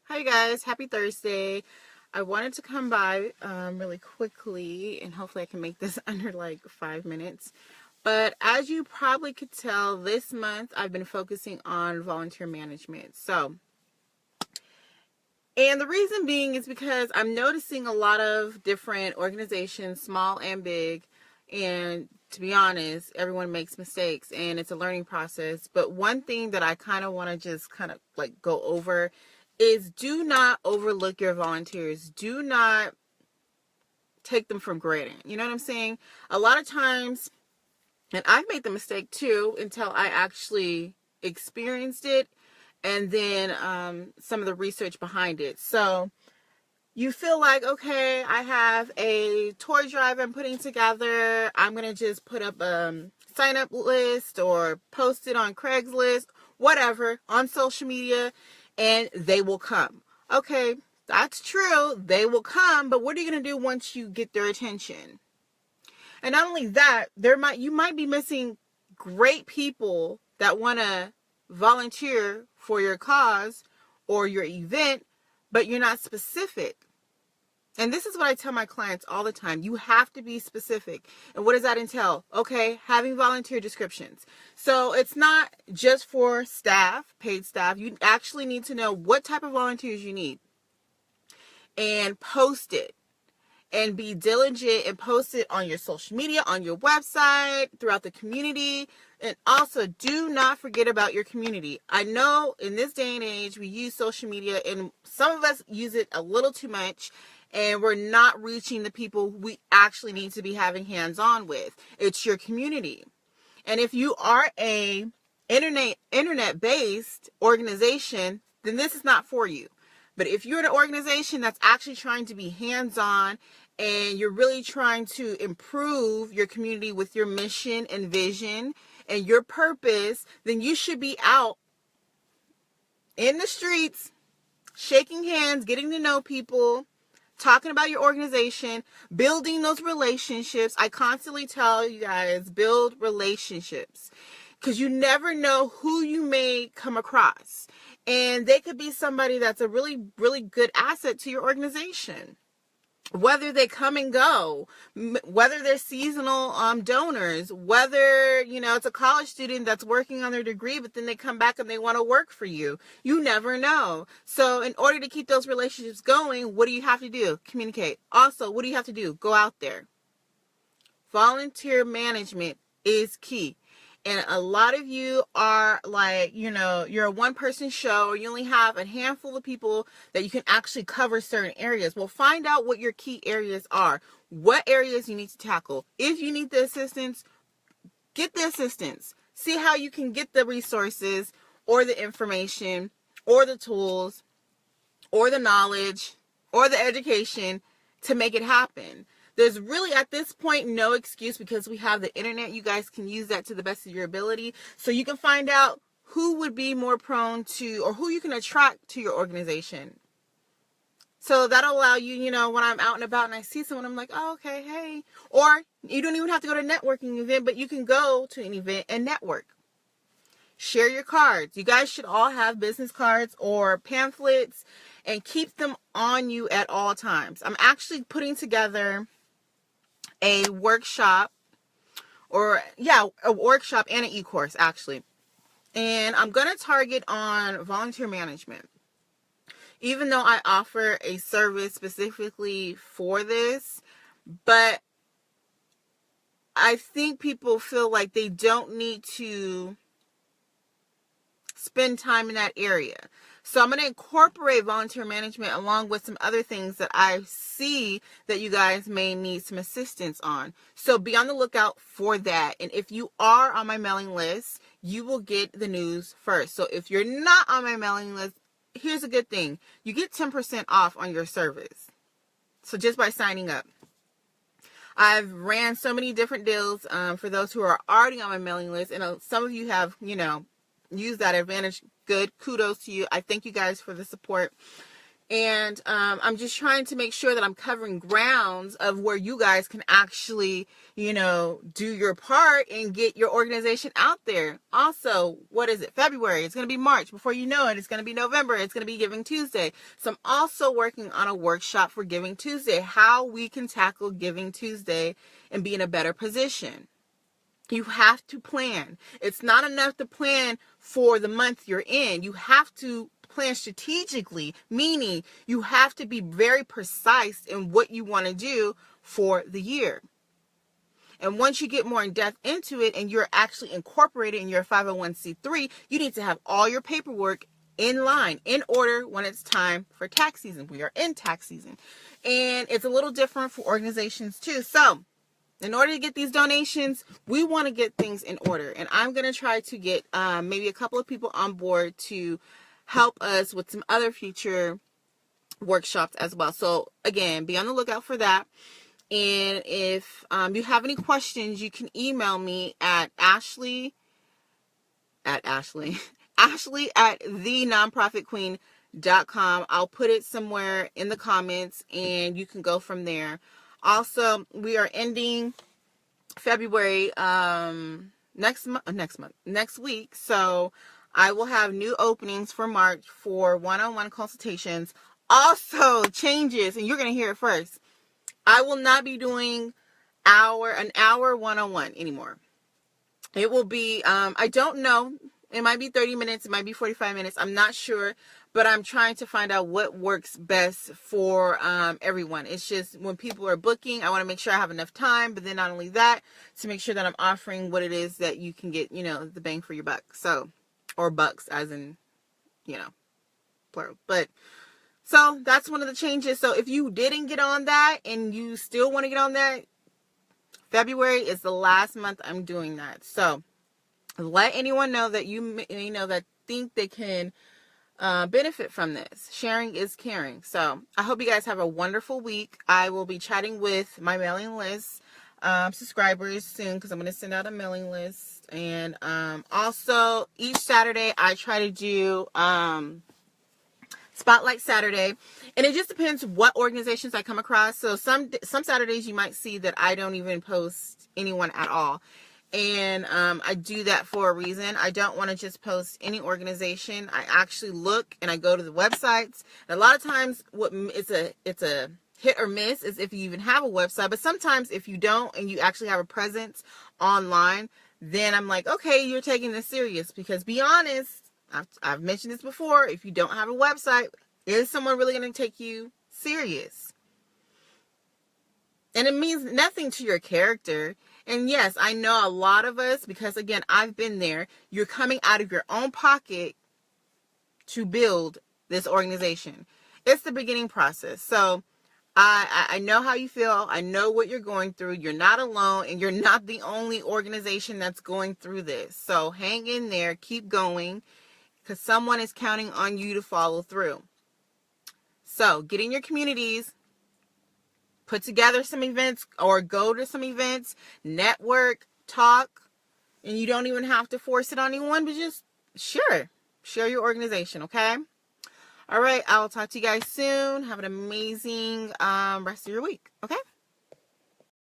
Hi guys, happy Thursday. I wanted to come by really quickly and hopefully I can make this under like 5 minutes. But as you probably could tell, this month I've been focusing on volunteer management. And the reason being is because I'm noticing a lot of different organizations, small and big, and to be honest, everyone makes mistakes and it's a learning process. But one thing that I kind of want to just kind of like go over is do not overlook your volunteers. Do not take them for granted. You know what I'm saying? A lot of times, and I've made the mistake too until I actually experienced it and then some of the research behind it. So you feel like, okay, I have a toy drive I'm putting together. I'm going to just put up a sign up list or post it on Craigslist, whatever, on social media, and they will come. Okay, that's true. They will come, but what are you going to do once you get their attention? And not only that, you might be missing great people that want to volunteer for your cause or your event, but you're not specific. And this is what I tell my clients all the time. You have to be specific. And what does that entail? Okay, having volunteer descriptions. So it's not just for staff, paid staff. You actually need to know what type of volunteers you need and post it. And be diligent and post it on your social media, on your website, throughout the community. And also, do not forget about your community. I know in this day and age, we use social media, and some of us use it a little too much, and we're not reaching the people we actually need to be having hands-on with. It's your community. And if you are a internet-based organization, then this is not for you. But if you're an organization that's actually trying to be hands-on and you're really trying to improve your community with your mission and vision and your purpose, then you should be out in the streets, shaking hands, getting to know people, talking about your organization, building those relationships. I constantly tell you guys, build relationships, because you never know who you may come across. And they could be somebody that's a really, really good asset to your organization. Whether they come and go, whether they're seasonal donors, whether, it's a college student that's working on their degree, but then they come back and they want to work for you. You never know. So in order to keep those relationships going, what do you have to do? Communicate. Also, what do you have to do? Go out there. Volunteer management is key. And a lot of you are like, you're a one-person show. You only have a handful of people that you can actually cover certain areas. Well, find out what your key areas are. What areas you need to tackle. If you need the assistance, get the assistance. See how you can get the resources or the information or the tools or the knowledge or the education to make it happen. There's really, at this point, no excuse because we have the internet. You guys can use that to the best of your ability. So you can find out who would be more prone to, or who you can attract to your organization. So that'll allow you, when I'm out and about and I see someone, I'm like, oh, okay, hey. Or you don't even have to go to a networking event, but you can go to an event and network. Share your cards. You guys should all have business cards or pamphlets and keep them on you at all times. I'm actually putting together a workshop a workshop and an e-course actually. And I'm going to target on volunteer management. Even though I offer a service specifically for this, but I think people feel like they don't need to spend time in that area. So I'm going to incorporate volunteer management along with some other things that I see that you guys may need some assistance on. So be on the lookout for that. And if you are on my mailing list, you will get the news first. So if you're not on my mailing list, here's a good thing. You get 10% off on your service. So just by signing up. I've ran so many different deals for those who are already on my mailing list. And some of you have, use that advantage. Good. Kudos to you. I thank you guys for the support. And I'm just trying to make sure that I'm covering grounds of where you guys can actually, do your part and get your organization out there. Also, what is it? February. It's going to be March. Before you know it, it's going to be November. It's going to be Giving Tuesday. So I'm also working on a workshop for Giving Tuesday, how we can tackle Giving Tuesday and be in a better position. You have to plan. It's not enough to plan for the month you're in. You have to plan strategically, meaning you have to be very precise in what you want to do for the year. And once you get more in depth into it and you're actually incorporated in your 501c3, you need to have all your paperwork in line, in order when it's time for tax season. We are in tax season. And it's a little different for organizations too. So in order to get these donations, we want to get things in order. And I'm going to try to get maybe a couple of people on board to help us with some other future workshops as well. So again, be on the lookout for that. And if you have any questions, you can email me at Ashley at thenonprofitqueen.com. I'll put it somewhere in the comments and you can go from there. Also, we are ending February next week. So I will have new openings for March for one-on-one consultations. Also, changes, and you're going to hear it first. I will not be doing an hour one-on-one anymore. It will be, I don't know. It might be 30 minutes. It might be 45 minutes. I'm not sure. But I'm trying to find out what works best for everyone. It's just when people are booking, I want to make sure I have enough time. But then not only that, to make sure that I'm offering what it is that you can get, the bang for your buck. So, or bucks as in, plural. But so that's one of the changes. So if you didn't get on that and you still want to get on that, February is the last month I'm doing that. So let anyone know that that think they can benefit from this. Sharing is caring. So I hope you guys have a wonderful week. I will be chatting with my mailing list subscribers soon because I'm going to send out a mailing list. And also each Saturday I try to do Spotlight Saturday, and it just depends what organizations I come across. So some Saturdays you might see that I don't even post anyone at all. And I do that for a reason. I don't want to just post any organization. I actually look and I go to the websites. And a lot of times it's a hit or miss is if you even have a website. But sometimes if you don't and you actually have a presence online, then I'm like, okay, you're taking this serious. Because be honest, I've mentioned this before, if you don't have a website, is someone really going to take you serious? And it means nothing to your character. And yes, I know a lot of us, because again, I've been there, you're coming out of your own pocket to build this organization. It's the beginning process. So I know how you feel. I know what you're going through. You're not alone, and you're not the only organization that's going through this. So hang in there, keep going, because someone is counting on you to follow through. So get in your communities, put together some events or go to some events, network, talk, and you don't even have to force it on anyone, but just share your organization, okay? All right, I will talk to you guys soon. Have an amazing rest of your week, okay?